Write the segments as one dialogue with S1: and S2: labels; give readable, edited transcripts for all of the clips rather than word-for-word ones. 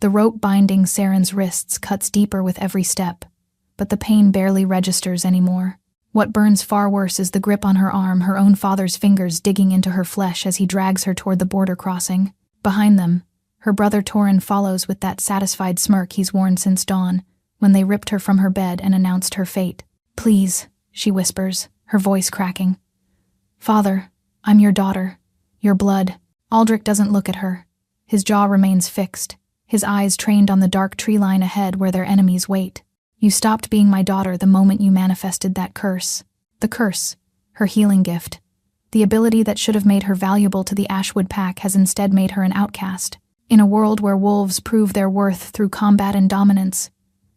S1: The rope binding Saren's wrists cuts deeper with every step, but the pain barely registers anymore. What burns far worse is the grip on her arm, her own father's fingers digging into her flesh as he drags her toward the border crossing. Behind them, her brother Torin follows with that satisfied smirk he's worn since dawn, when they ripped her from her bed and announced her fate. "Please," she whispers, her voice cracking. "Father, I'm your daughter. Your blood." Aldrich doesn't look at her. His jaw remains fixed, his eyes trained on the dark tree line ahead where their enemies wait. "You stopped being my daughter the moment you manifested that curse." The curse, her healing gift. The ability that should have made her valuable to the Ashwood Pack has instead made her an outcast. In a world where wolves prove their worth through combat and dominance,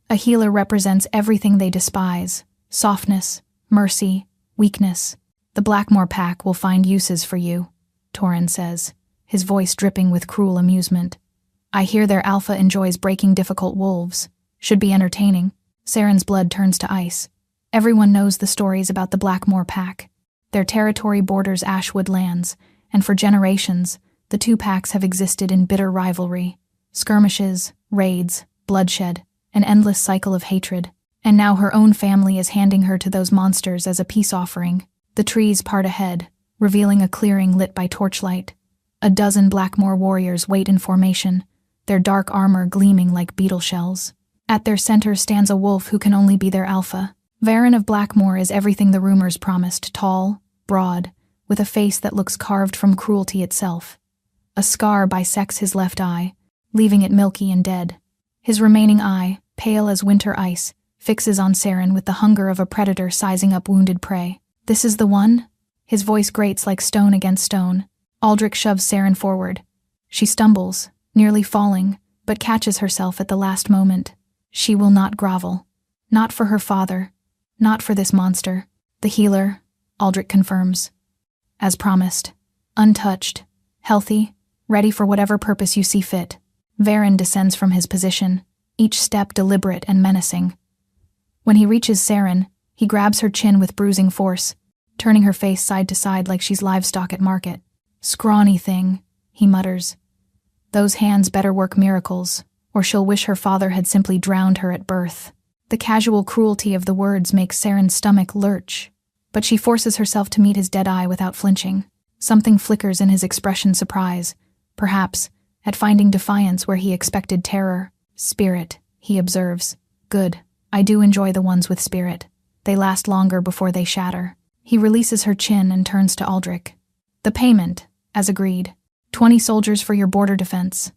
S1: a healer represents everything they despise: softness, mercy, weakness. "The Blackmore Pack will find uses for you," Torin says, his voice dripping with cruel amusement. "I hear their alpha enjoys breaking difficult wolves. Should be entertaining." Saren's blood turns to ice. Everyone knows the stories about the Blackmore Pack. Their territory borders Ashwood lands, and for generations, the two packs have existed in bitter rivalry. Skirmishes, raids, bloodshed, an endless cycle of hatred. And now her own family is handing her to those monsters as a peace offering. The trees part ahead, revealing a clearing lit by torchlight. A dozen Blackmore warriors wait in formation, their dark armor gleaming like beetle shells. At their center stands a wolf who can only be their alpha. Varen of Blackmore is everything the rumors promised: tall, broad, with a face that looks carved from cruelty itself. A scar bisects his left eye, leaving it milky and dead. His remaining eye, pale as winter ice, fixes on Saren with the hunger of a predator sizing up wounded prey. "This is the one?" His voice grates like stone against stone. Aldrich shoves Saren forward. She stumbles, nearly falling, but catches herself at the last moment. She will not grovel. Not for her father. Not for this monster. "The healer," Aldrich confirms. "As promised. Untouched. Healthy. Ready for whatever purpose you see fit." Varen descends from his position, each step deliberate and menacing. When he reaches Saren, he grabs her chin with bruising force, turning her face side to side like she's livestock at market. "Scrawny thing," he mutters. "Those hands better work miracles, or she'll wish her father had simply drowned her at birth." The casual cruelty of the words makes Saren's stomach lurch, but she forces herself to meet his dead eye without flinching. Something flickers in his expression: surprise, perhaps, at finding defiance where he expected terror. "Spirit," he observes. "Good. I do enjoy the ones with spirit. They last longer before they shatter." He releases her chin and turns to Aldrich. "The payment, as agreed. 20 soldiers for your border defense.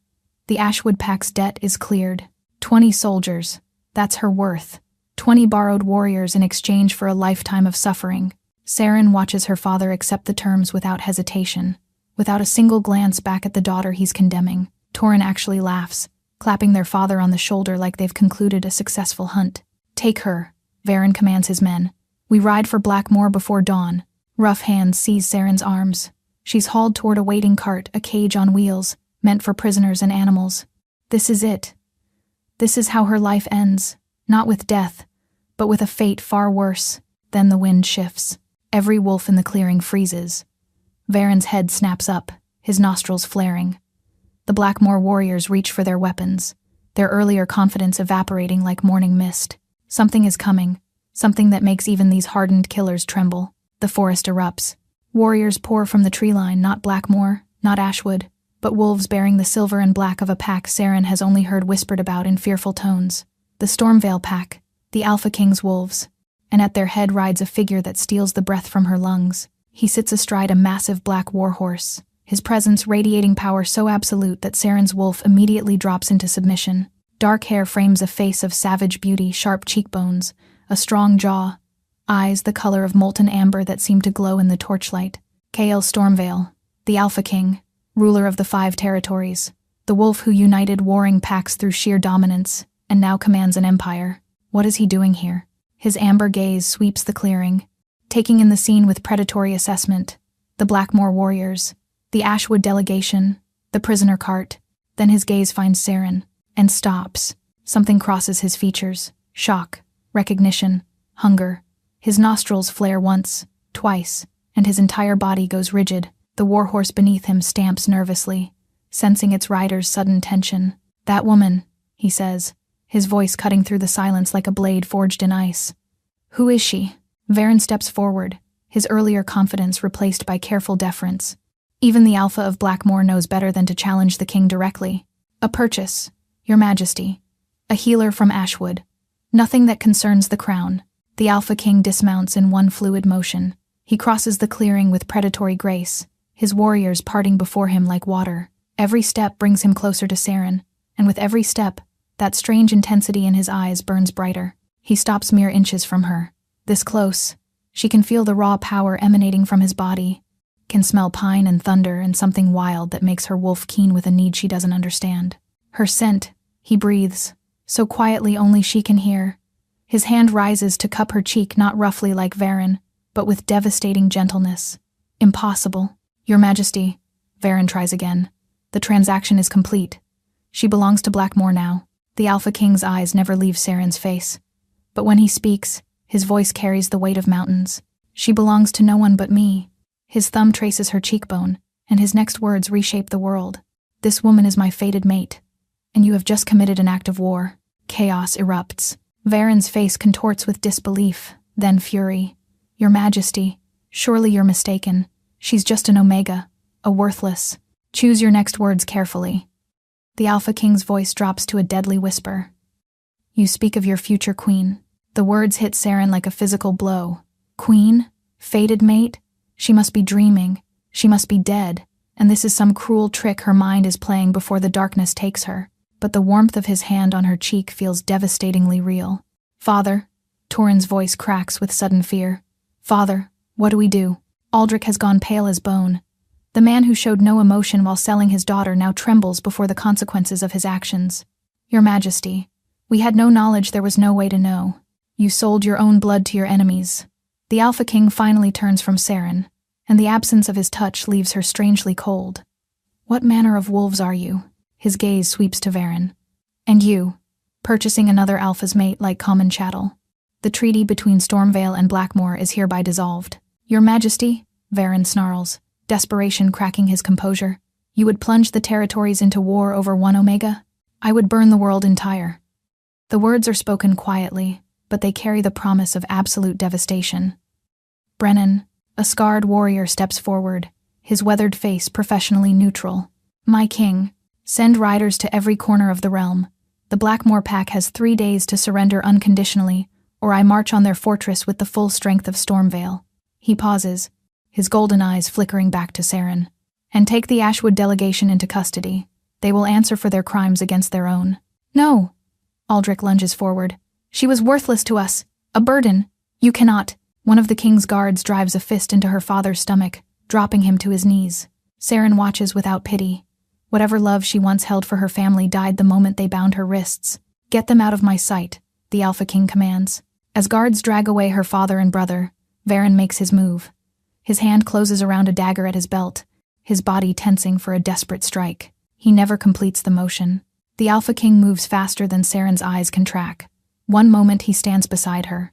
S1: The Ashwood Pack's debt is cleared. 20 soldiers. That's her worth. 20 borrowed warriors in exchange for a lifetime of suffering." Saren watches her father accept the terms without hesitation, without a single glance back at the daughter he's condemning. Torin actually laughs, clapping their father on the shoulder like they've concluded a successful hunt. "Take her," Varen commands his men. "We ride for Blackmore before dawn." Rough hands seize Saren's arms. She's hauled toward a waiting cart, a cage on wheels, meant for prisoners and animals. This is it. This is how her life ends, not with death, but with a fate far worse. Then the wind shifts. Every wolf in the clearing freezes. Varen's head snaps up, his nostrils flaring. The Blackmore warriors reach for their weapons, their earlier confidence evaporating like morning mist. Something is coming, something that makes even these hardened killers tremble. The forest erupts. Warriors pour from the tree line, not Blackmore, not Ashwood, but wolves bearing the silver and black of a pack Saren has only heard whispered about in fearful tones. The Stormvale Pack, the Alpha King's wolves, and at their head rides a figure that steals the breath from her lungs. He sits astride a massive black warhorse, his presence radiating power so absolute that Saren's wolf immediately drops into submission. Dark hair frames a face of savage beauty, sharp cheekbones, a strong jaw, eyes the color of molten amber that seem to glow in the torchlight. Kael Stormvale, the Alpha King, ruler of the 5 territories, the wolf who united warring packs through sheer dominance, and now commands an empire. What is he doing here? His amber gaze sweeps the clearing, taking in the scene with predatory assessment. The Blackmore warriors, the Ashwood delegation, the prisoner cart. Then his gaze finds Saren, and stops. Something crosses his features. Shock, recognition, hunger. His nostrils flare once, twice, and his entire body goes rigid. The warhorse beneath him stamps nervously, sensing its rider's sudden tension. That woman, he says, his voice cutting through the silence like a blade forged in ice. Who is she? Varen steps forward, his earlier confidence replaced by careful deference. Even the Alpha of Blackmoor knows better than to challenge the king directly. A purchase, Your Majesty. A healer from Ashwood. Nothing that concerns the crown. The Alpha King dismounts in one fluid motion. He crosses the clearing with predatory grace, his warriors parting before him like water. Every step brings him closer to Saren, and with every step, that strange intensity in his eyes burns brighter. He stops mere inches from her. This close, she can feel the raw power emanating from his body, can smell pine and thunder and something wild that makes her wolf keen with a need she doesn't understand. Her scent, he breathes, so quietly only she can hear. His hand rises to cup her cheek, not roughly like Varen, but with devastating gentleness. Impossible. Your Majesty, Varen tries again. The transaction is complete. She belongs to Blackmoor now. The Alpha King's eyes never leave Saren's face. But when he speaks, his voice carries the weight of mountains. She belongs to no one but me. His thumb traces her cheekbone, and his next words reshape the world. This woman is my fated mate, and you have just committed an act of war. Chaos erupts. Varen's face contorts with disbelief, then fury. Your Majesty, surely you're mistaken. She's just an Omega, a worthless. Choose your next words carefully. The Alpha King's voice drops to a deadly whisper. You speak of your future queen. The words hit Saren like a physical blow. Queen? Fated mate? She must be dreaming. She must be dead. And this is some cruel trick her mind is playing before the darkness takes her. But the warmth of his hand on her cheek feels devastatingly real. Father, Torrin's voice cracks with sudden fear. Father, what do we do? Aldrich has gone pale as bone. The man who showed no emotion while selling his daughter now trembles before the consequences of his actions. Your Majesty, we had no knowledge, there was no way to know. You sold your own blood to your enemies. The Alpha King finally turns from Saren, and the absence of his touch leaves her strangely cold. What manner of wolves are you? His gaze sweeps to Varen. And you, purchasing another Alpha's mate like common chattel. The treaty between Stormvale and Blackmoor is hereby dissolved. Your Majesty, Varen snarls, desperation cracking his composure. You would plunge the territories into war over one Omega? I would burn the world entire. The words are spoken quietly, but they carry the promise of absolute devastation. Brennan, a scarred warrior, steps forward, his weathered face professionally neutral. My king, send riders to every corner of the realm. The Blackmoor pack has 3 days to surrender unconditionally, or I march on their fortress with the full strength of Stormvale. He pauses, his golden eyes flickering back to Saren. And take the Ashwood delegation into custody. They will answer for their crimes against their own. No! Aldrich lunges forward. She was worthless to us. A burden. You cannot. One of the king's guards drives a fist into her father's stomach, dropping him to his knees. Saren watches without pity. Whatever love she once held for her family died the moment they bound her wrists. Get them out of my sight, the Alpha King commands. As guards drag away her father and brother, Varen makes his move. His hand closes around a dagger at his belt, his body tensing for a desperate strike. He never completes the motion. The Alpha King moves faster than Saren's eyes can track. One moment he stands beside her.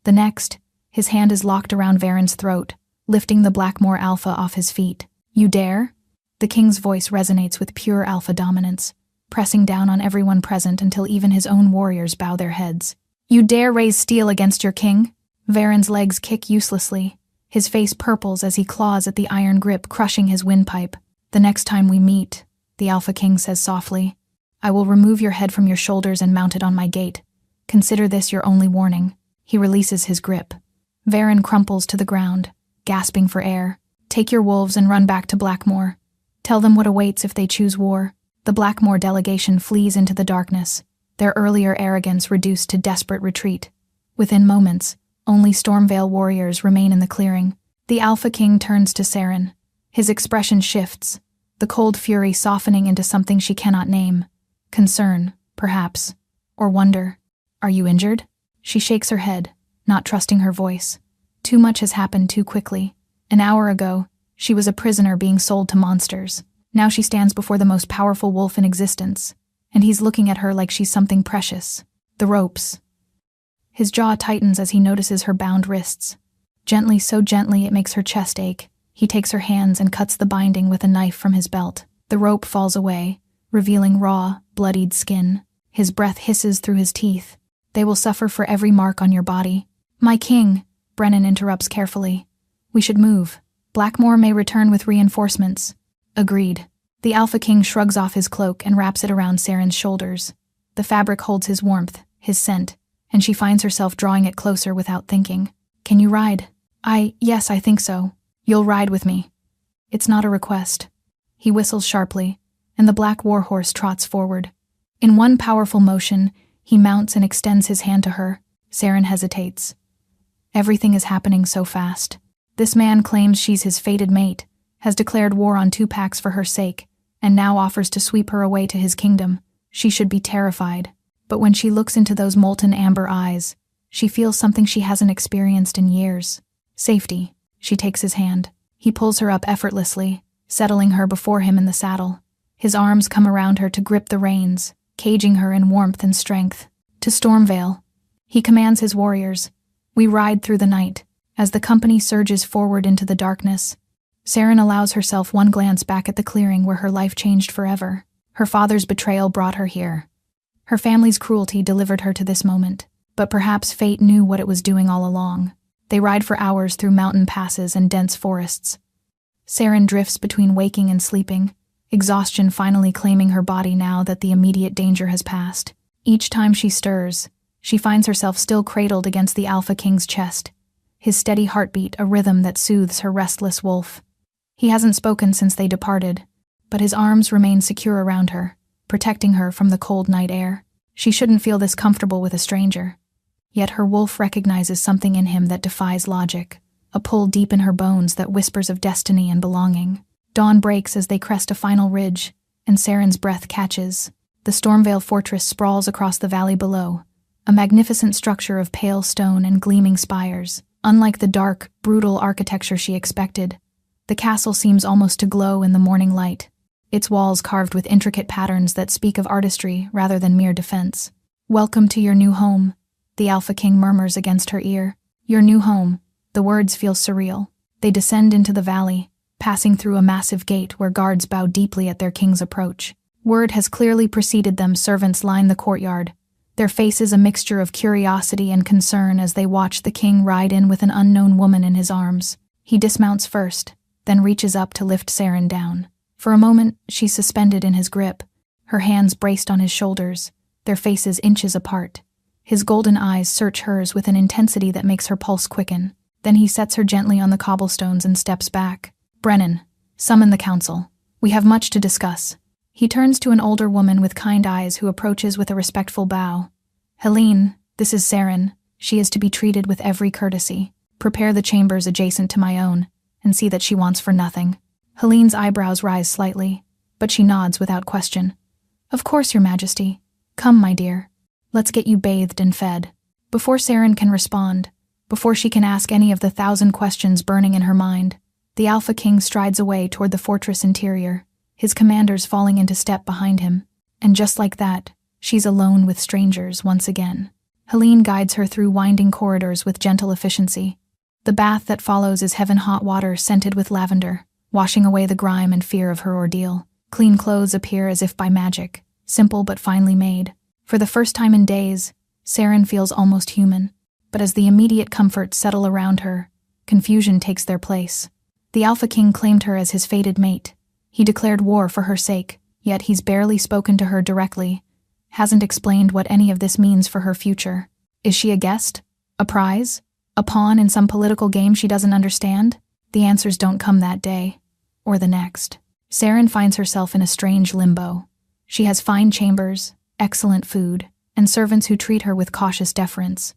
S1: The next, his hand is locked around Varen's throat, lifting the Blackmoor Alpha off his feet. You dare? The king's voice resonates with pure alpha dominance, pressing down on everyone present until even his own warriors bow their heads. You dare raise steel against your king? Varen's legs kick uselessly. His face purples as he claws at the iron grip, crushing his windpipe. The next time we meet, the Alpha King says softly, I will remove your head from your shoulders and mount it on my gate. Consider this your only warning. He releases his grip. Varen crumples to the ground, gasping for air. Take your wolves and run back to Blackmoor. Tell them what awaits if they choose war. The Blackmoor delegation flees into the darkness, their earlier arrogance reduced to desperate retreat. Within moments, only Stormvale warriors remain in the clearing. The Alpha King turns to Saren. His expression shifts, the cold fury softening into something she cannot name. Concern, perhaps, or wonder. Are you injured? She shakes her head, not trusting her voice. Too much has happened too quickly. An hour ago, she was a prisoner being sold to monsters. Now she stands before the most powerful wolf in existence, and he's looking at her like she's something precious. The ropes. His jaw tightens as he notices her bound wrists. Gently, so gently it makes her chest ache, he takes her hands and cuts the binding with a knife from his belt. The rope falls away, revealing raw, bloodied skin. His breath hisses through his teeth. They will suffer for every mark on your body. My king, Brennan interrupts carefully. We should move. Blackmore may return with reinforcements. Agreed. The Alpha King shrugs off his cloak and wraps it around Saren's shoulders. The fabric holds his warmth, his scent, and she finds herself drawing it closer without thinking. Can you ride? Yes, I think so. You'll ride with me. It's not a request. He whistles sharply, and the black warhorse trots forward. In one powerful motion, he mounts and extends his hand to her. Saren hesitates. Everything is happening so fast. This man claims she's his fated mate, has declared war on 2 packs for her sake, and now offers to sweep her away to his kingdom. She should be terrified. But when she looks into those molten amber eyes, she feels something she hasn't experienced in years. Safety. She takes his hand. He pulls her up effortlessly, settling her before him in the saddle. His arms come around her to grip the reins, caging her in warmth and strength. To Stormvale. He commands his warriors. We ride through the night. As the company surges forward into the darkness, Saren allows herself one glance back at the clearing where her life changed forever. Her father's betrayal brought her here. Her family's cruelty delivered her to this moment. But perhaps fate knew what it was doing all along. They ride for hours through mountain passes and dense forests. Saren drifts between waking and sleeping, exhaustion finally claiming her body now that the immediate danger has passed. Each time she stirs, she finds herself still cradled against the Alpha King's chest, his steady heartbeat a rhythm that soothes her restless wolf. He hasn't spoken since they departed, but his arms remain secure around her, protecting her from the cold night air. She shouldn't feel this comfortable with a stranger. Yet her wolf recognizes something in him that defies logic, a pull deep in her bones that whispers of destiny and belonging. Dawn breaks as they crest a final ridge, and Saren's breath catches. The Stormvale fortress sprawls across the valley below, a magnificent structure of pale stone and gleaming spires. Unlike the dark, brutal architecture she expected, the castle seems almost to glow in the morning light, its walls carved with intricate patterns that speak of artistry rather than mere defense. Welcome to your new home, the Alpha King murmurs against her ear. Your new home. The words feel surreal. They descend into the valley, passing through a massive gate where guards bow deeply at their king's approach. Word has clearly preceded them. Servants line the courtyard, their faces a mixture of curiosity and concern as they watch the king ride in with an unknown woman in his arms. He dismounts first, then reaches up to lift Saren down. For a moment, she's suspended in his grip, her hands braced on his shoulders, their faces inches apart. His golden eyes search hers with an intensity that makes her pulse quicken. Then he sets her gently on the cobblestones and steps back. Brennan, summon the council. We have much to discuss. He turns to an older woman with kind eyes who approaches with a respectful bow. Helene, this is Saren. She is to be treated with every courtesy. Prepare the chambers adjacent to my own, and see that she wants for nothing. Helene's eyebrows rise slightly, but she nods without question. Of course, Your Majesty. Come, my dear. Let's get you bathed and fed. Before Saren can respond, before she can ask any of the 1,000 questions burning in her mind, the Alpha King strides away toward the fortress interior, his commanders falling into step behind him. And just like that, she's alone with strangers once again. Helene guides her through winding corridors with gentle efficiency. The bath that follows is heaven-hot water scented with lavender, washing away the grime and fear of her ordeal. Clean clothes appear as if by magic, simple but finely made. For the first time in days, Saren feels almost human. But as the immediate comforts settle around her, confusion takes their place. The Alpha King claimed her as his fated mate. He declared war for her sake, yet he's barely spoken to her directly, hasn't explained what any of this means for her future. Is she a guest? A prize? A pawn in some political game she doesn't understand? The answers don't come that day, or the next. Saren finds herself in a strange limbo. She has fine chambers, excellent food, and servants who treat her with cautious deference.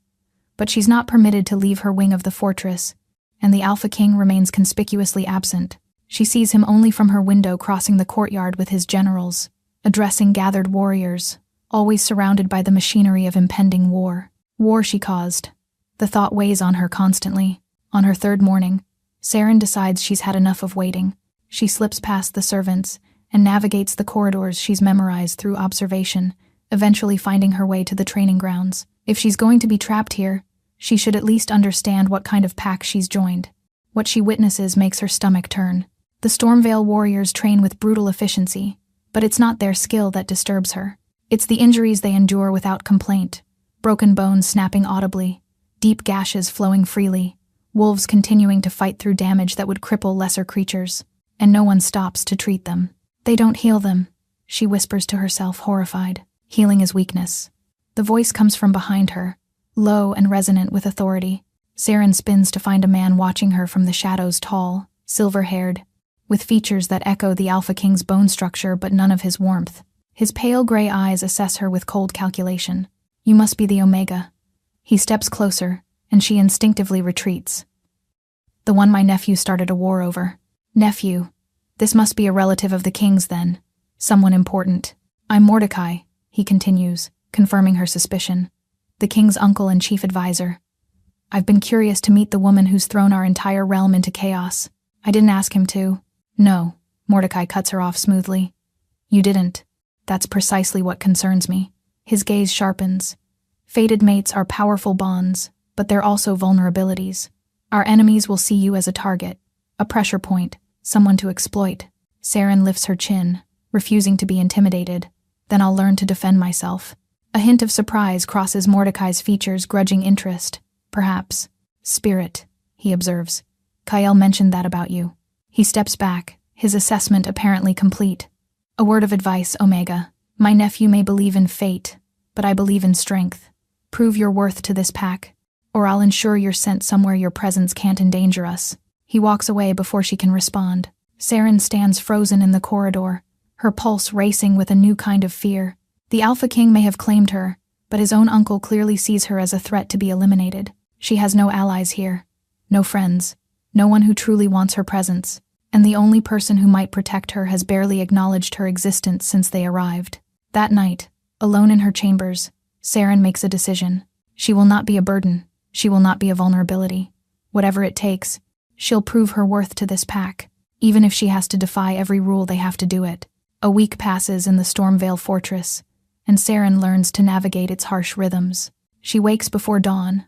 S1: But she's not permitted to leave her wing of the fortress, and the Alpha King remains conspicuously absent. She sees him only from her window crossing the courtyard with his generals, addressing gathered warriors, always surrounded by the machinery of impending war. War she caused. The thought weighs on her constantly. On her 3rd morning, Saren decides she's had enough of waiting. She slips past the servants and navigates the corridors she's memorized through observation, eventually finding her way to the training grounds. If she's going to be trapped here, she should at least understand what kind of pack she's joined. What she witnesses makes her stomach turn. The Stormvale warriors train with brutal efficiency, But it's not their skill that disturbs her. It's the injuries they endure without complaint. Broken bones snapping audibly, deep gashes flowing freely, wolves continuing to fight through damage that would cripple lesser creatures, and no one stops to treat them. They don't heal them, she whispers to herself, horrified. Healing is weakness. The voice comes from behind her, low and resonant with authority. Saren spins to find a man watching her from the shadows, tall, silver-haired, with features that echo the Alpha King's bone structure but none of his warmth. His pale gray eyes assess her with cold calculation. You must be the Omega. He steps closer, and she instinctively retreats. The one my nephew started a war over. Nephew. This must be a relative of the king's then. Someone important. I'm Mordecai, he continues, confirming her suspicion. The king's uncle and chief advisor. I've been curious to meet the woman who's thrown our entire realm into chaos. I didn't ask him to. No, Mordecai cuts her off smoothly. You didn't. That's precisely what concerns me. His gaze sharpens. Fated mates are powerful bonds, but they're also vulnerabilities. Our enemies will see you as a target, a pressure point, someone to exploit. Saren lifts her chin, refusing to be intimidated. Then I'll learn to defend myself. A hint of surprise crosses Mordecai's features, grudging interest. Perhaps. Spirit, he observes. Kyle mentioned that about you. He steps back, his assessment apparently complete. A word of advice, Omega. My nephew may believe in fate, but I believe in strength. Prove your worth to this pack, or I'll ensure you're sent somewhere your presence can't endanger us. He walks away before she can respond. Saren stands frozen in the corridor, her pulse racing with a new kind of fear. The Alpha King may have claimed her, but his own uncle clearly sees her as a threat to be eliminated. She has no allies here, no friends, no one who truly wants her presence, and the only person who might protect her has barely acknowledged her existence since they arrived. That night, alone in her chambers, Saren makes a decision. She will not be a burden. She will not be a vulnerability. Whatever it takes, she'll prove her worth to this pack, even if she has to defy every rule they have to do it. A week passes in the Stormvale Fortress, and Saren learns to navigate its harsh rhythms. She wakes before dawn,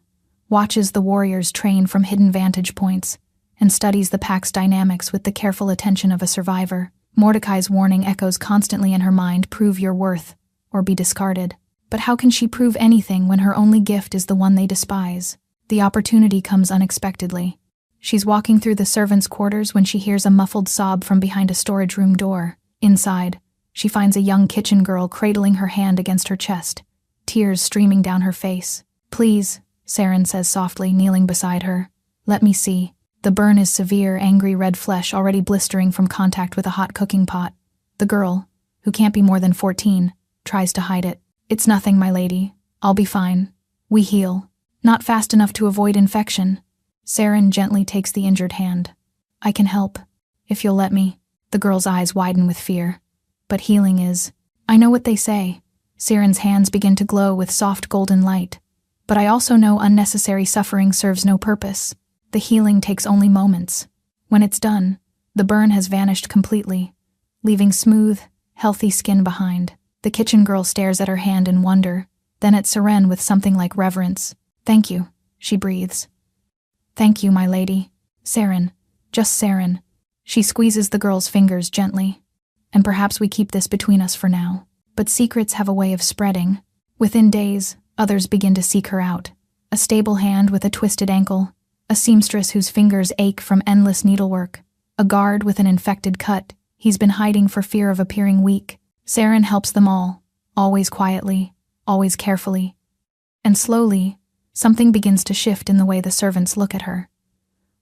S1: watches the warriors train from hidden vantage points, and studies the pack's dynamics with the careful attention of a survivor. Mordecai's warning echoes constantly in her mind: prove your worth, or be discarded. But how can she prove anything when her only gift is the one they despise? The opportunity comes unexpectedly. She's walking through the servants' quarters when she hears a muffled sob from behind a storage room door. Inside, she finds a young kitchen girl cradling her hand against her chest, tears streaming down her face. Please, Saren says softly, kneeling beside her. Let me see. The burn is severe, angry red flesh already blistering from contact with a hot cooking pot. The girl, who can't be more than 14, tries to hide it. It's nothing, my lady. I'll be fine. We heal. Not fast enough to avoid infection. Saren gently takes the injured hand. I can help, if you'll let me. The girl's eyes widen with fear. But healing is... I know what they say. Saren's hands begin to glow with soft golden light. But I also know unnecessary suffering serves no purpose. The healing takes only moments. When it's done, the burn has vanished completely, leaving smooth, healthy skin behind. The kitchen girl stares at her hand in wonder, then at Saren with something like reverence. Thank you, she breathes. Thank you, my lady. Saren. Just Saren. She squeezes the girl's fingers gently. And perhaps we keep this between us for now. But secrets have a way of spreading. Within days, others begin to seek her out. A stable hand with a twisted ankle, a seamstress whose fingers ache from endless needlework, a guard with an infected cut he's been hiding for fear of appearing weak. Saren helps them all, always quietly, always carefully. And slowly, something begins to shift in the way the servants look at her.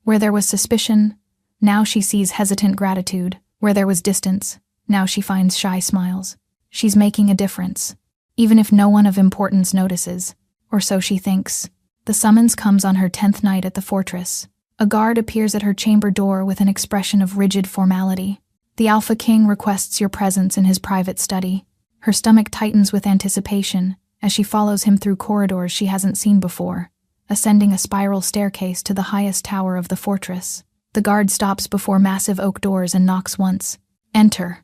S1: Where there was suspicion, now she sees hesitant gratitude. Where there was distance, now she finds shy smiles. She's making a difference, even if no one of importance notices, or so she thinks. The summons comes on her 10th night at the fortress. A guard appears at her chamber door with an expression of rigid formality. The Alpha King requests your presence in his private study. Her stomach tightens with anticipation as she follows him through corridors she hasn't seen before, ascending a spiral staircase to the highest tower of the fortress. The guard stops before massive oak doors and knocks once. Enter.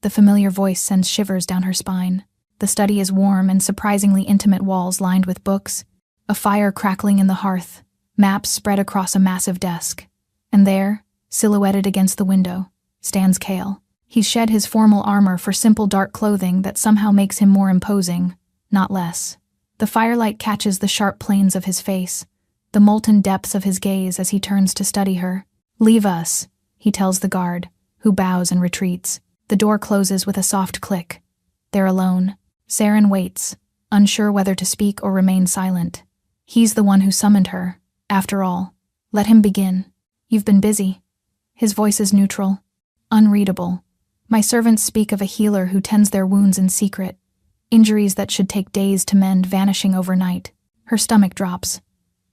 S1: The familiar voice sends shivers down her spine. The study is warm and surprisingly intimate, walls lined with books, a fire crackling in the hearth, maps spread across a massive desk. And there, silhouetted against the window, stands Kale. He's shed his formal armor for simple dark clothing that somehow makes him more imposing, not less. The firelight catches the sharp planes of his face, the molten depths of his gaze as he turns to study her. "Leave us," he tells the guard, who bows and retreats. The door closes with a soft click. They're alone. Saren waits, unsure whether to speak or remain silent. He's the one who summoned her, after all. Let him begin. "You've been busy." His voice is neutral, unreadable. "My servants speak of a healer who tends their wounds in secret, injuries that should take days to mend vanishing overnight." Her stomach drops.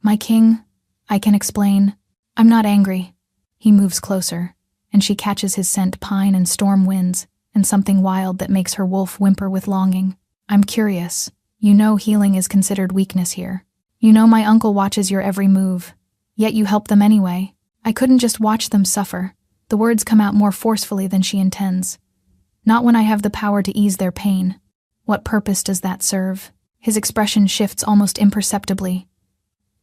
S1: "My king, I can explain. I'm not angry." He moves closer, and she catches his scent pine and storm winds, and something wild that makes her wolf whimper with longing. "I'm curious. You know healing is considered weakness here. You know my uncle watches your every move, yet you help them anyway." "I couldn't just watch them suffer." The words come out more forcefully than she intends. "Not when I have the power to ease their pain." "What purpose does that serve?" His expression shifts almost imperceptibly.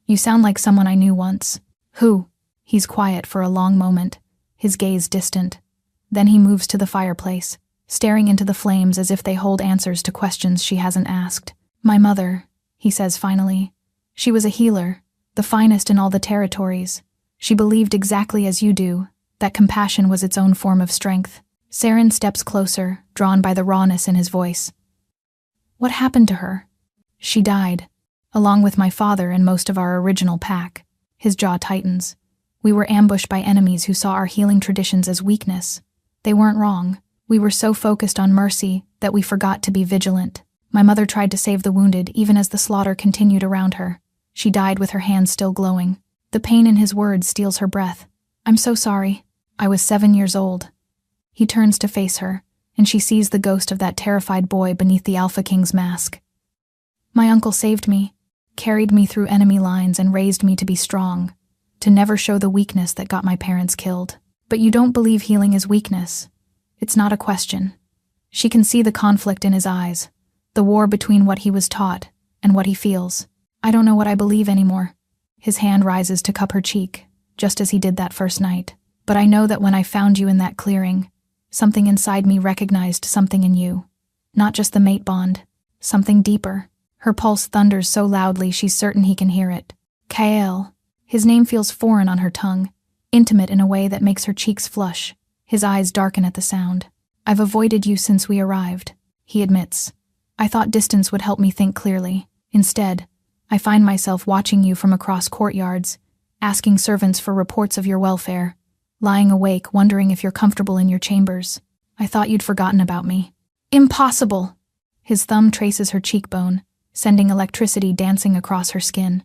S1: "You sound like someone I knew once." "Who?" He's quiet for a long moment, his gaze distant. Then he moves to the fireplace, staring into the flames as if they hold answers to questions she hasn't asked. "My mother," he says finally. "She was a healer, the finest in all the territories. She believed exactly as you do, that compassion was its own form of strength." Saren steps closer, drawn by the rawness in his voice. "What happened to her?" "She died, along with my father and most of our original pack." His jaw tightens. "We were ambushed by enemies who saw our healing traditions as weakness. They weren't wrong. We were so focused on mercy that we forgot to be vigilant. My mother tried to save the wounded even as the slaughter continued around her. She died with her hands still glowing." The pain in his words steals her breath. "I'm so sorry. I was 7 years old." He turns to face her, and she sees the ghost of that terrified boy beneath the Alpha King's mask. "My uncle saved me, carried me through enemy lines and raised me to be strong, to never show the weakness that got my parents killed." "But you don't believe healing is weakness." It's not a question. She can see the conflict in his eyes, the war between what he was taught and what he feels. "I don't know what I believe anymore." His hand rises to cup her cheek, just as he did that first night. "But I know that when I found you in that clearing, something inside me recognized something in you. Not just the mate bond, something deeper." Her pulse thunders so loudly she's certain he can hear it. "Kael." His name feels foreign on her tongue, intimate in a way that makes her cheeks flush. His eyes darken at the sound. "I've avoided you since we arrived," he admits. "I thought distance would help me think clearly. Instead, I find myself watching you from across courtyards, asking servants for reports of your welfare, lying awake wondering if you're comfortable in your chambers. I thought you'd forgotten about me." "Impossible!" His thumb traces her cheekbone, sending electricity dancing across her skin.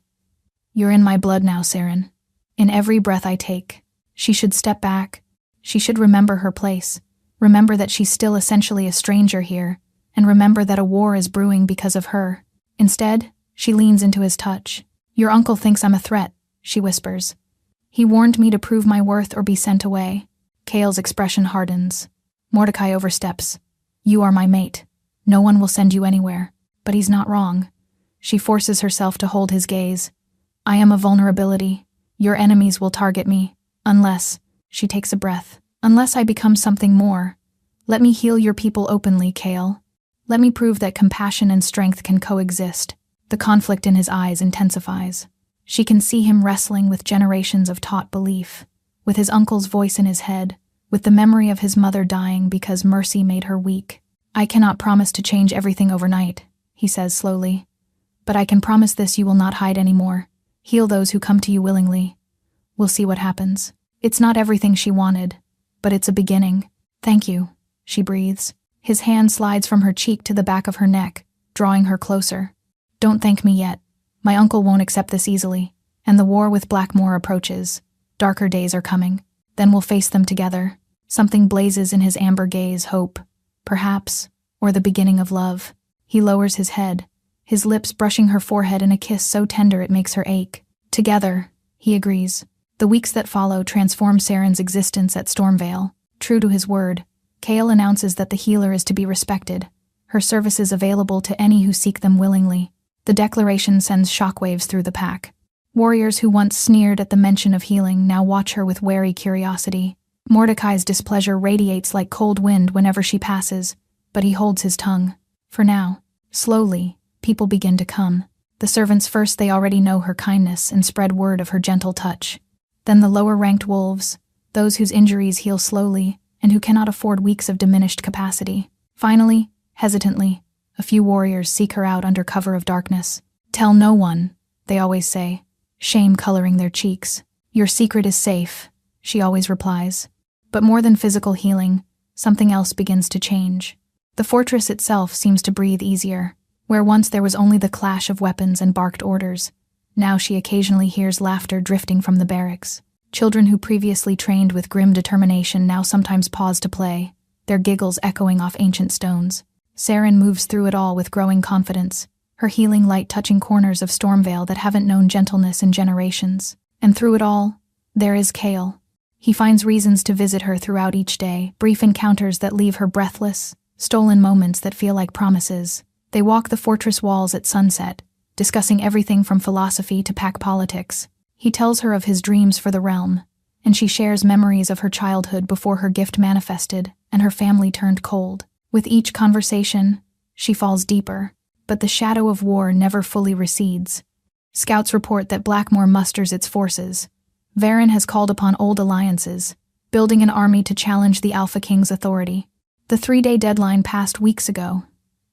S1: "You're in my blood now, Saren. In every breath I take." She should step back. She should remember her place, remember that she's still essentially a stranger here, and remember that a war is brewing because of her. Instead, she leans into his touch. "Your uncle thinks I'm a threat," she whispers. "He warned me to prove my worth or be sent away." Kael's expression hardens. Mordecai oversteps. "You are my mate. No one will send you anywhere." But he's not wrong. She forces herself to hold his gaze. "I am a vulnerability. Your enemies will target me. Unless," she takes a breath, "unless I become something more. Let me heal your people openly, Kael. Let me prove that compassion and strength can coexist." The conflict in his eyes intensifies. She can see him wrestling with generations of taught belief, with his uncle's voice in his head, with the memory of his mother dying because mercy made her weak. "I cannot promise to change everything overnight," he says slowly. "But I can promise this: you will not hide anymore. Heal those who come to you willingly. We'll see what happens." It's not everything she wanted, but it's a beginning. "Thank you," she breathes. His hand slides from her cheek to the back of her neck, drawing her closer. "Don't thank me yet. My uncle won't accept this easily, and the war with Blackmore approaches. Darker days are coming. Then we'll face them together." Something blazes in his amber gaze, hope, perhaps, or the beginning of love. He lowers his head, his lips brushing her forehead in a kiss so tender it makes her ache. "Together," he agrees. The weeks that follow transform Saren's existence at Stormvale. True to his word, Kael announces that the healer is to be respected, her services available to any who seek them willingly. The declaration sends shockwaves through the pack. Warriors who once sneered at the mention of healing now watch her with wary curiosity. Mordecai's displeasure radiates like cold wind whenever she passes, but he holds his tongue. For now. Slowly, people begin to come. The servants first, they already know her kindness and spread word of her gentle touch. Then the lower-ranked wolves, those whose injuries heal slowly and who cannot afford weeks of diminished capacity. Finally, hesitantly, a few warriors seek her out under cover of darkness. "Tell no one," they always say, shame coloring their cheeks. "Your secret is safe," she always replies. But more than physical healing, something else begins to change. The fortress itself seems to breathe easier. Where once there was only the clash of weapons and barked orders, now she occasionally hears laughter drifting from the barracks. Children who previously trained with grim determination now sometimes pause to play, their giggles echoing off ancient stones. Saren moves through it all with growing confidence, her healing light touching corners of Stormvale that haven't known gentleness in generations. And through it all, there is Chaol. He finds reasons to visit her throughout each day, brief encounters that leave her breathless, stolen moments that feel like promises. They walk the fortress walls at sunset, discussing everything from philosophy to pack politics. He tells her of his dreams for the realm, and she shares memories of her childhood before her gift manifested and her family turned cold. With each conversation, she falls deeper, but the shadow of war never fully recedes. Scouts report that Blackmoor musters its forces. Varen has called upon old alliances, building an army to challenge the Alpha King's authority. The 3-day deadline passed weeks ago.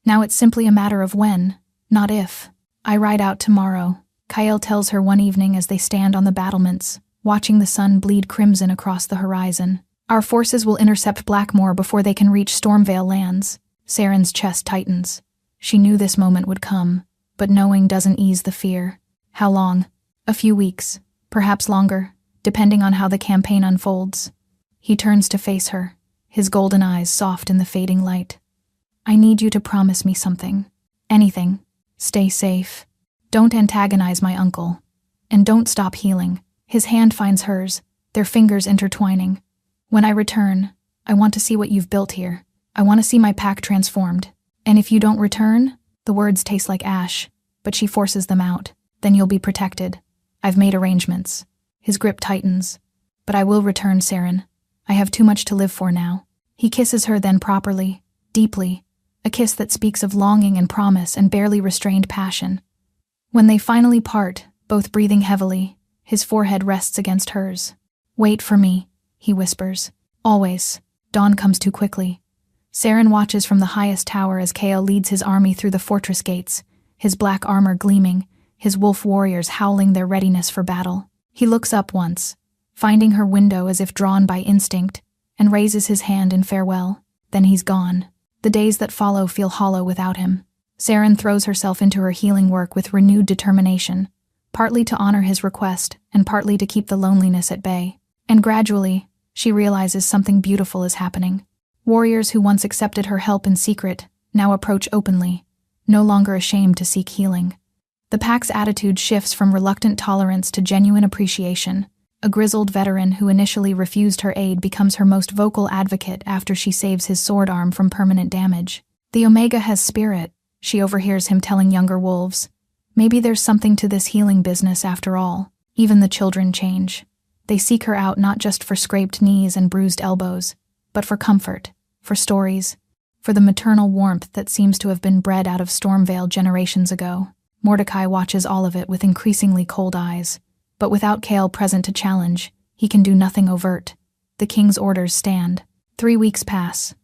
S1: Now it's simply a matter of when, not if. "I ride out tomorrow," Chaol tells her one evening as they stand on the battlements, watching the sun bleed crimson across the horizon. "Our forces will intercept Blackmoor before they can reach Stormvale lands." Saren's chest tightens. She knew this moment would come, but knowing doesn't ease the fear. How long? A few weeks, perhaps longer, depending on how the campaign unfolds. He turns to face her, his golden eyes soft in the fading light. "I need you to promise me something. Anything. Stay safe. Don't antagonize my uncle. And don't stop healing." His hand finds hers, their fingers intertwining. "When I return, I want to see what you've built here. I want to see my pack transformed. And if you don't return," the words taste like ash, but she forces them out, "then you'll be protected. I've made arrangements." His grip tightens. "But I will return, Saren. I have too much to live for now." He kisses her then properly, deeply, a kiss that speaks of longing and promise and barely restrained passion. When they finally part, both breathing heavily, his forehead rests against hers. "Wait for me," he whispers. "Always. Dawn comes too quickly." Saren watches from the highest tower as Chaol leads his army through the fortress gates, his black armor gleaming, his wolf warriors howling their readiness for battle. He looks up once, finding her window as if drawn by instinct, and raises his hand in farewell. Then he's gone. The days that follow feel hollow without him. Saren throws herself into her healing work with renewed determination, partly to honor his request and partly to keep the loneliness at bay. And gradually, she realizes something beautiful is happening. Warriors who once accepted her help in secret now approach openly, no longer ashamed to seek healing. The pack's attitude shifts from reluctant tolerance to genuine appreciation. A grizzled veteran who initially refused her aid becomes her most vocal advocate after she saves his sword arm from permanent damage. "The Omega has spirit," she overhears him telling younger wolves. "Maybe there's something to this healing business after all." Even the children change. They seek her out not just for scraped knees and bruised elbows, but for comfort, for stories, for the maternal warmth that seems to have been bred out of Stormvale generations ago. Mordecai watches all of it with increasingly cold eyes. But without Chaol present to challenge, he can do nothing overt. The king's orders stand. 3 weeks pass.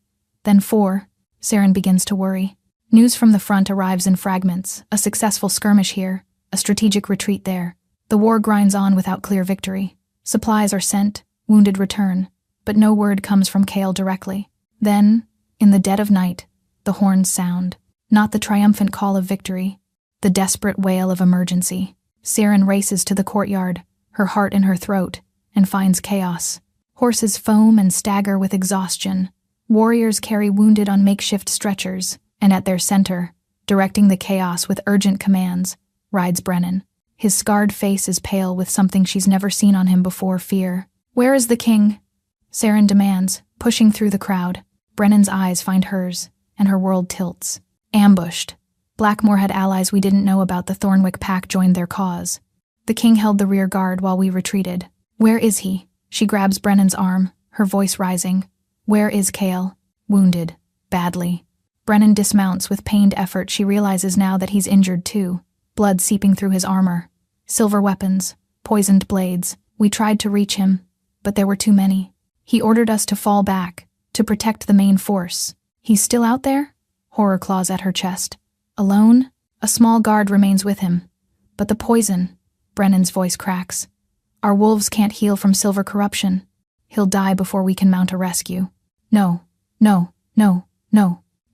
S1: Then 4. Saren begins to worry. News from the front arrives in fragments, a successful skirmish here, a strategic retreat there. The war grinds on without clear victory. Supplies are sent, wounded return, but no word comes from Chaol directly. Then, in the dead of night, the horns sound. Not the triumphant call of victory, the desperate wail of emergency. Saren races to the courtyard, her heart in her throat, and finds chaos. Horses foam and stagger with exhaustion. Warriors carry wounded on makeshift stretchers, and at their center, directing the chaos with urgent commands, rides Brennan. His scarred face is pale with something she's never seen on him before: fear. "Where is the king?" Saren demands, pushing through the crowd. Brennan's eyes find hers, and her world tilts. Ambushed. Blackmoor had allies we didn't know about. The Thornwick pack joined their cause. The king held the rear guard while we retreated. "Where is he?" She grabs Brennan's arm, her voice rising. Where is Chaol? Wounded. Badly. Brennan dismounts with pained effort. She realizes now that he's injured too. Blood seeping through his armor. Silver weapons. Poisoned blades. We tried to reach him, but there were too many. He ordered us to fall back, to protect the main force. He's still out there? Horror claws at her chest. Alone? A small guard remains with him. But the poison. Brennan's voice cracks. Our wolves can't heal from silver corruption. He'll die before we can mount a rescue. No.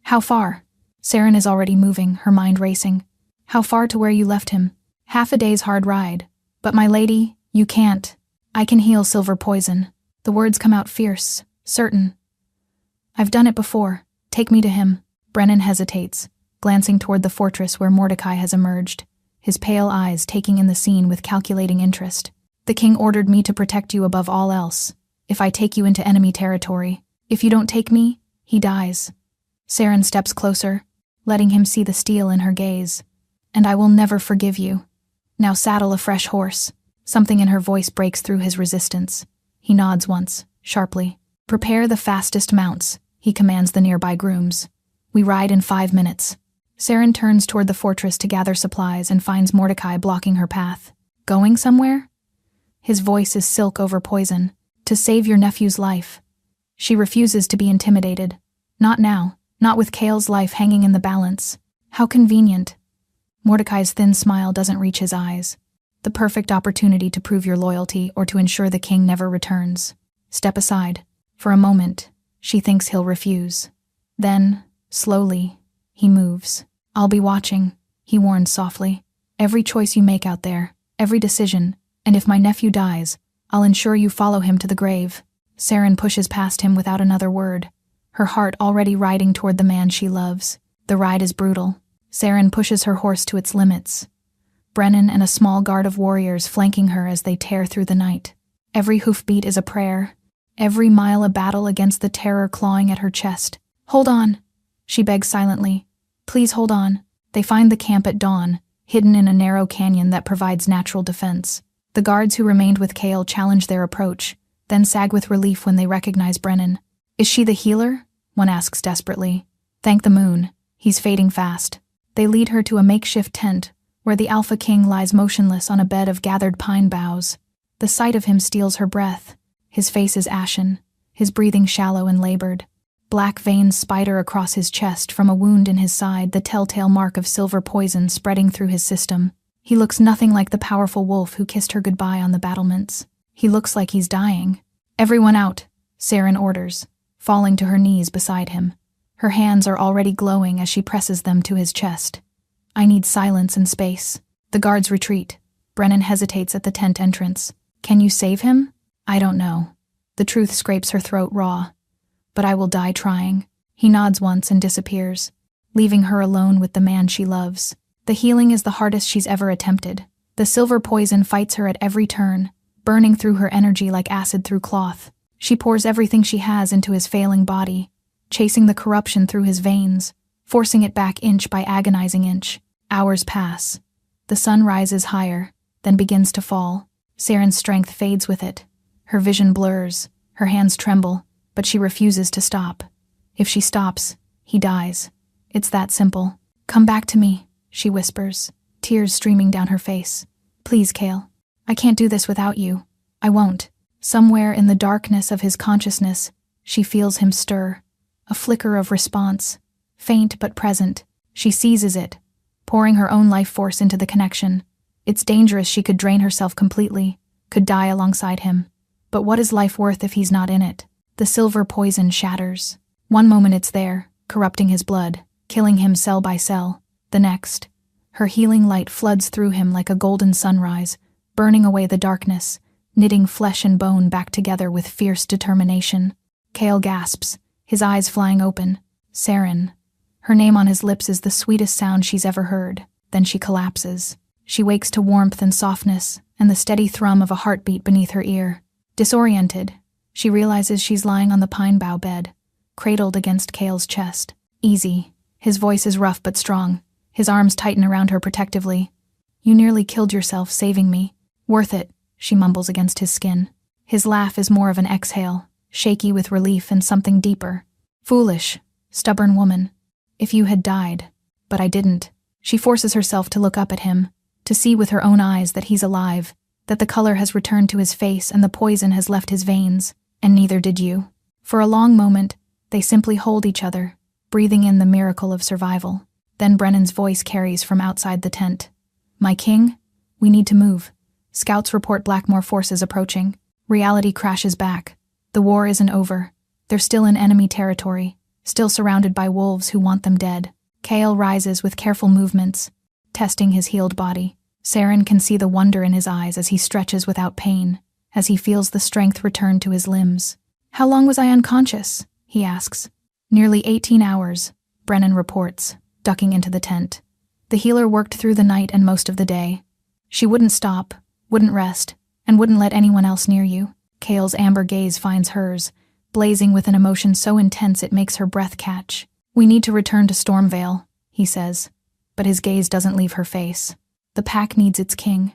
S1: How far? Saren is already moving, her mind racing. How far to where you left him? Half a day's hard ride. But my lady, you can't. I can heal silver poison. The words come out fierce, certain. I've done it before. Take me to him. Brennan hesitates, glancing toward the fortress where Mordecai has emerged, his pale eyes taking in the scene with calculating interest. The king ordered me to protect you above all else. If I take you into enemy territory, if you don't take me, he dies. Saren steps closer, letting him see the steel in her gaze. And I will never forgive you. Now saddle a fresh horse. Something in her voice breaks through his resistance. He nods once, sharply. Prepare the fastest mounts, he commands the nearby grooms. We ride in 5 minutes. Saren turns toward the fortress to gather supplies and finds Mordecai blocking her path. Going somewhere? His voice is silk over poison. To save your nephew's life. She refuses to be intimidated. Not now, not with Chaol's life hanging in the balance. How convenient. Mordecai's thin smile doesn't reach his eyes. The perfect opportunity to prove your loyalty or to ensure the king never returns. Step aside. For a moment, she thinks he'll refuse. Then, slowly, he moves. I'll be watching, he warns softly. Every choice you make out there, every decision, and if my nephew dies, I'll ensure you follow him to the grave. Saren pushes past him without another word, her heart already riding toward the man she loves. The ride is brutal. Saren pushes her horse to its limits. Brennan and a small guard of warriors flanking her as they tear through the night. Every hoofbeat is a prayer. Every mile a battle against the terror clawing at her chest. Hold on, she begs silently. Please hold on. They find the camp at dawn, hidden in a narrow canyon that provides natural defense. The guards who remained with Chaol challenge their approach, then sag with relief when they recognize Brennan. Is she the healer? One asks desperately. Thank the moon. He's fading fast. They lead her to a makeshift tent, where the Alpha King lies motionless on a bed of gathered pine boughs. The sight of him steals her breath. His face is ashen, his breathing shallow and labored. Black veins spider across his chest from a wound in his side, the telltale mark of silver poison spreading through his system. He looks nothing like the powerful wolf who kissed her goodbye on the battlements. He looks like he's dying. Everyone out, Saren orders, falling to her knees beside him. Her hands are already glowing as she presses them to his chest. I need silence and space. The guards retreat. Brennan hesitates at the tent entrance. Can you save him? I don't know. The truth scrapes her throat raw. But I will die trying. He nods once and disappears, leaving her alone with the man she loves. The healing is the hardest she's ever attempted. The silver poison fights her at every turn, burning through her energy like acid through cloth. She pours everything she has into his failing body, chasing the corruption through his veins, forcing it back inch by agonizing inch. Hours pass. The sun rises higher, then begins to fall. Saren's strength fades with it. Her vision blurs, her hands tremble, but she refuses to stop. If she stops, he dies. It's that simple. Come back to me, she whispers, tears streaming down her face. Please, Chaol. I can't do this without you. I won't. Somewhere in the darkness of his consciousness, she feels him stir. A flicker of response, faint but present. She seizes it, pouring her own life force into the connection. It's dangerous. She could drain herself completely, could die alongside him. But what is life worth if he's not in it? The silver poison shatters. One moment it's there, corrupting his blood, killing him cell by cell. The next, her healing light floods through him like a golden sunrise, burning away the darkness, knitting flesh and bone back together with fierce determination. Chaol gasps, his eyes flying open. Saren. Her name on his lips is the sweetest sound she's ever heard. Then she collapses. She wakes to warmth and softness, and the steady thrum of a heartbeat beneath her ear. Disoriented, she realizes she's lying on the pine bough bed, cradled against Chaol's chest. Easy. His voice is rough but strong. His arms tighten around her protectively. You nearly killed yourself saving me. Worth it, she mumbles against his skin. His laugh is more of an exhale, shaky with relief and something deeper. Foolish, stubborn woman. If you had died. But I didn't. She forces herself to look up at him, to see with her own eyes that he's alive, that the color has returned to his face and the poison has left his veins, and neither did you. For a long moment, they simply hold each other, breathing in the miracle of survival. Then Brennan's voice carries from outside the tent. My king, we need to move. Scouts report Blackmore forces approaching. Reality crashes back. The war isn't over. They're still in enemy territory, still surrounded by wolves who want them dead. Chaol rises with careful movements, testing his healed body. Saren can see the wonder in his eyes as he stretches without pain, as he feels the strength return to his limbs. How long was I unconscious? He asks. Nearly 18 hours, Brennan reports, ducking into the tent. The healer worked through the night and most of the day. She wouldn't stop, wouldn't rest, and wouldn't let anyone else near you. Chaol's amber gaze finds hers, blazing with an emotion so intense it makes her breath catch. We need to return to Stormvale, he says, but his gaze doesn't leave her face. The pack needs its king,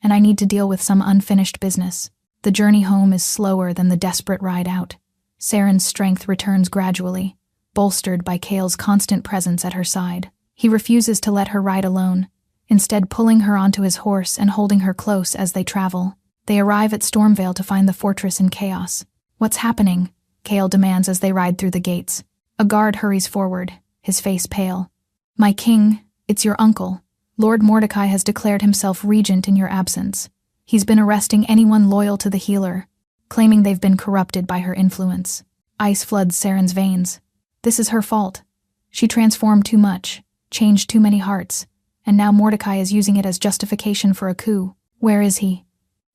S1: and I need to deal with some unfinished business. The journey home is slower than the desperate ride out. Saren's strength returns gradually, bolstered by Chaol's constant presence at her side. He refuses to let her ride alone, instead pulling her onto his horse and holding her close as they travel. They arrive at Stormvale to find the fortress in chaos. What's happening? Chaol demands as they ride through the gates. A guard hurries forward, his face pale. My king, it's your uncle. Lord Mordecai has declared himself regent in your absence. He's been arresting anyone loyal to the healer, claiming they've been corrupted by her influence. Ice floods Saren's veins. This is her fault. She transformed too much, changed too many hearts, and now Mordecai is using it as justification for a coup. Where is he?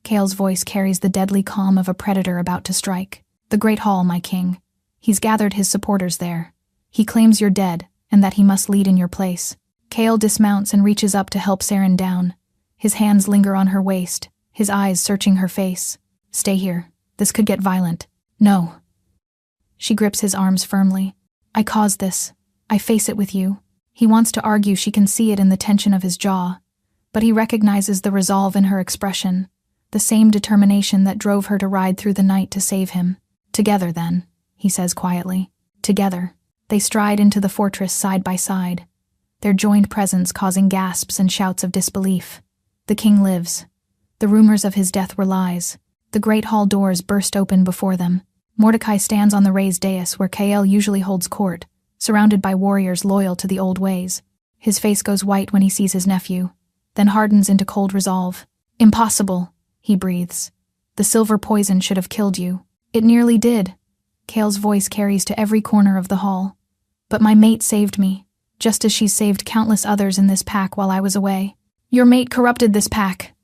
S1: Chaol's voice carries the deadly calm of a predator about to strike. The Great Hall, my king. He's gathered his supporters there. He claims you're dead, and that he must lead in your place. Chaol dismounts and reaches up to help Saren down. His hands linger on her waist, his eyes searching her face. Stay here. This could get violent. No. She grips his arms firmly. I caused this. I face it with you. He wants to argue, she can see it in the tension of his jaw, but he recognizes the resolve in her expression, the same determination that drove her to ride through the night to save him. Together, then, he says quietly. Together. They stride into the fortress side by side, their joined presence causing gasps and shouts of disbelief. The king lives. The rumors of his death were lies. The great hall doors burst open before them. Mordecai stands on the raised dais where Chaol usually holds court, surrounded by warriors loyal to the old ways. His face goes white when he sees his nephew, then hardens into cold resolve. Impossible, he breathes. The silver poison should have killed you. It nearly did. Chaol's voice carries to every corner of the hall. But my mate saved me, just as she's saved countless others in this pack while I was away. Your mate corrupted this pack.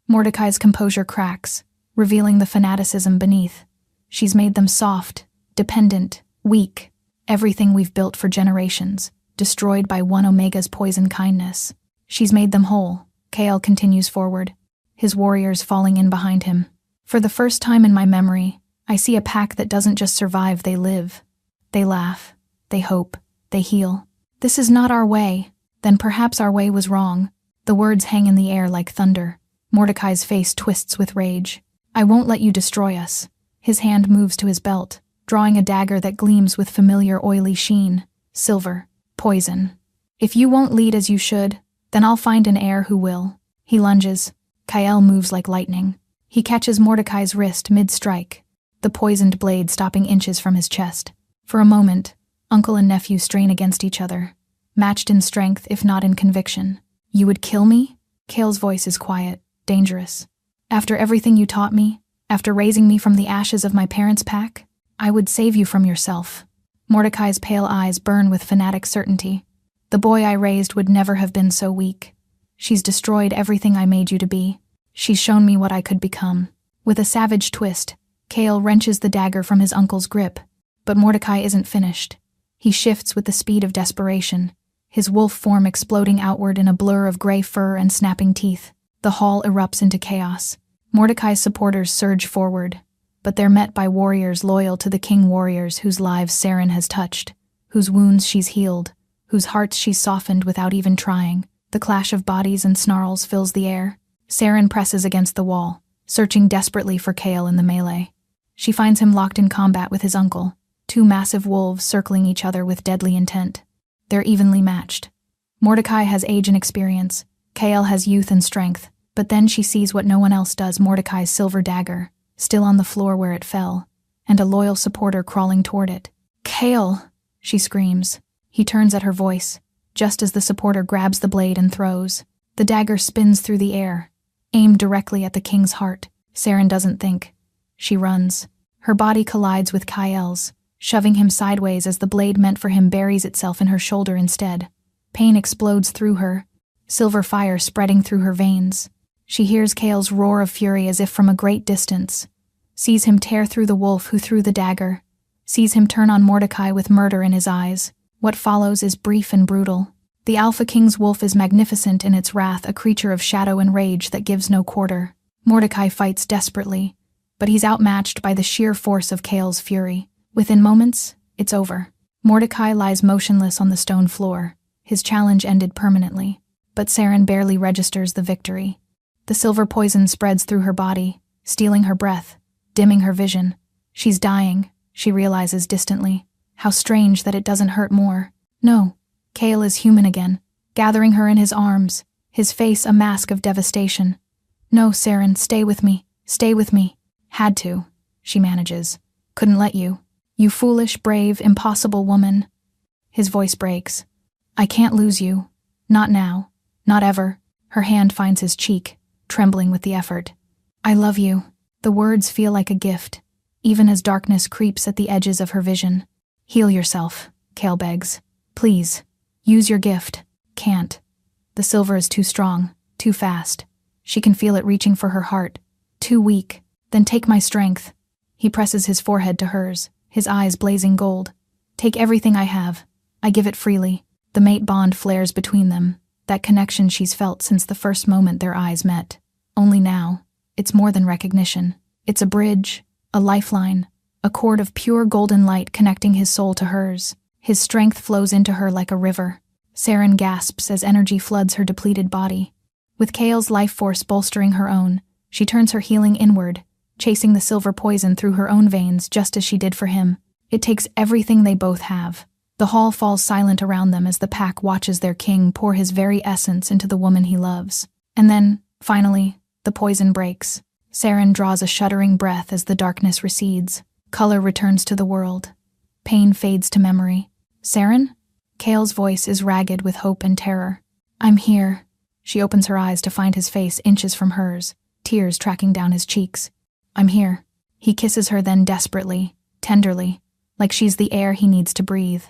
S1: Mordecai's composure cracks, revealing the fanaticism beneath. She's made them soft, dependent, weak, everything we've built for generations, destroyed by one Omega's poison kindness. She's made them whole. Chaol continues forward, his warriors falling in behind him. For the first time in my memory, I see a pack that doesn't just survive, they live. They laugh, they hope, they heal. This is not our way. Then perhaps our way was wrong. The words hang in the air like thunder. Mordecai's face twists with rage. I won't let you destroy us. His hand moves to his belt, drawing a dagger that gleams with familiar oily sheen. Silver. Poison. If you won't lead as you should, then I'll find an heir who will. He lunges. Chaol moves like lightning. He catches Mordecai's wrist mid-strike, the poisoned blade stopping inches from his chest. For a moment, uncle and nephew strain against each other, matched in strength if not in conviction. You would kill me? Chaol's voice is quiet, dangerous. After everything you taught me, after raising me from the ashes of my parents' pack, I would save you from yourself. Mordecai's pale eyes burn with fanatic certainty. The boy I raised would never have been so weak. She's destroyed everything I made you to be. She's shown me what I could become. With a savage twist, Chaol wrenches the dagger from his uncle's grip, but Mordecai isn't finished. He shifts with the speed of desperation, his wolf form exploding outward in a blur of gray fur and snapping teeth. The hall erupts into chaos. Mordecai's supporters surge forward, but they're met by warriors loyal to the king, warriors whose lives Saren has touched, whose wounds she's healed, whose hearts she's softened without even trying. The clash of bodies and snarls fills the air. Saren presses against the wall, searching desperately for Chaol in the melee. She finds him locked in combat with his uncle, two massive wolves circling each other with deadly intent. They're evenly matched. Mordecai has age and experience, Kael has youth and strength, but then she sees what no one else does: Mordecai's silver dagger, still on the floor where it fell, and a loyal supporter crawling toward it. "Kael!" she screams. He turns at her voice, just as the supporter grabs the blade and throws. The dagger spins through the air, aimed directly at the king's heart. Saren doesn't think. She runs. Her body collides with Kael's, shoving him sideways as the blade meant for him buries itself in her shoulder instead. Pain explodes through her, silver fire spreading through her veins. She hears Kael's roar of fury as if from a great distance, sees him tear through the wolf who threw the dagger, sees him turn on Mordecai with murder in his eyes. What follows is brief and brutal. The Alpha King's wolf is magnificent in its wrath, a creature of shadow and rage that gives no quarter. Mordecai fights desperately, but he's outmatched by the sheer force of Kael's fury. Within moments, it's over. Mordecai lies motionless on the stone floor. His challenge ended permanently, but Saren barely registers the victory. The silver poison spreads through her body, stealing her breath, dimming her vision. She's dying, she realizes distantly. How strange that it doesn't hurt more. No, Kael is human again, gathering her in his arms, his face a mask of devastation. "No, Saren, stay with me, stay with me." "Had to," she manages. "Couldn't let you. You foolish, brave, impossible woman." His voice breaks. "I can't lose you. Not now. Not ever." Her hand finds his cheek, trembling with the effort. "I love you." The words feel like a gift, even as darkness creeps at the edges of her vision. "Heal yourself," Kael begs. "Please. Use your gift." Can't. The silver is too strong, too fast. She can feel it reaching for her heart. Too weak. "Then take my strength." He presses his forehead to hers, his eyes blazing gold. "Take everything I have. I give it freely." The mate bond flares between them, that connection she's felt since the first moment their eyes met. Only now, it's more than recognition. It's a bridge, a lifeline, a cord of pure golden light connecting his soul to hers. His strength flows into her like a river. Saren gasps as energy floods her depleted body. With Kael's life force bolstering her own, she turns her healing inward, chasing the silver poison through her own veins just as she did for him. It takes everything they both have. The hall falls silent around them as the pack watches their king pour his very essence into the woman he loves. And then, finally, the poison breaks. Saren draws a shuddering breath as the darkness recedes. Color returns to the world. Pain fades to memory. "Saren?" Kael's voice is ragged with hope and terror. "I'm here." She opens her eyes to find his face inches from hers, tears tracking down his cheeks. "I'm here." He kisses her then desperately, tenderly, like she's the air he needs to breathe.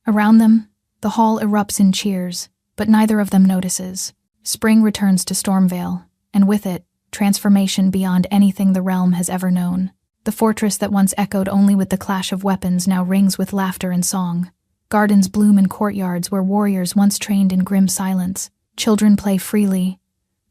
S1: Around them, the hall erupts in cheers, but neither of them notices. Spring returns to Stormvale, and with it, transformation beyond anything the realm has ever known. The fortress that once echoed only with the clash of weapons now rings with laughter and song. Gardens bloom in courtyards where warriors once trained in grim silence. Children play freely,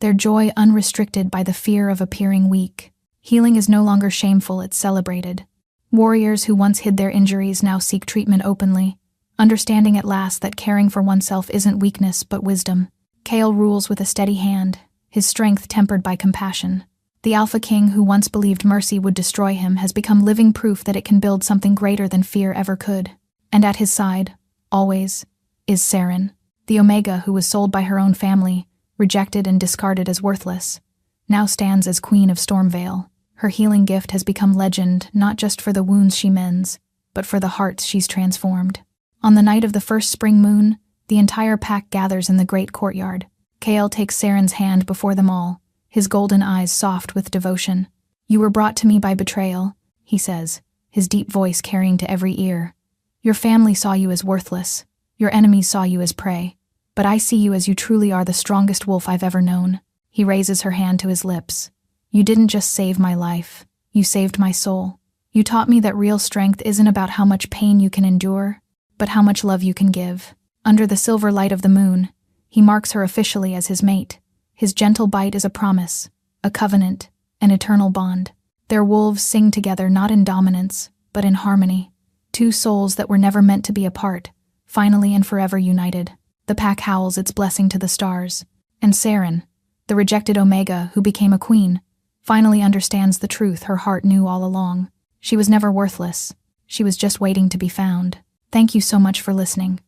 S1: their joy unrestricted by the fear of appearing weak. Healing is no longer shameful, it's celebrated. Warriors who once hid their injuries now seek treatment openly, understanding at last that caring for oneself isn't weakness but wisdom. Kael rules with a steady hand, his strength tempered by compassion. The Alpha King who once believed mercy would destroy him has become living proof that it can build something greater than fear ever could. And at his side, always, is Saren, the Omega who was sold by her own family, rejected and discarded as worthless, now stands as Queen of Stormvale. Her healing gift has become legend, not just for the wounds she mends, but for the hearts she's transformed. On the night of the first spring moon, the entire pack gathers in the great courtyard. Kael takes Saren's hand before them all, his golden eyes soft with devotion. "You were brought to me by betrayal," he says, his deep voice carrying to every ear. "Your family saw you as worthless. Your enemies saw you as prey. But I see you as you truly are, the strongest wolf I've ever known." He raises her hand to his lips. "You didn't just save my life. You saved my soul. You taught me that real strength isn't about how much pain you can endure, but how much love you can give." Under the silver light of the moon, he marks her officially as his mate. His gentle bite is a promise, a covenant, an eternal bond. Their wolves sing together not in dominance, but in harmony. Two souls that were never meant to be apart, finally and forever united. The pack howls its blessing to the stars. And Saren, the rejected Omega who became a queen, finally understands the truth her heart knew all along. She was never worthless. She was just waiting to be found. Thank you so much for listening.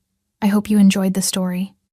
S1: I hope you enjoyed the story.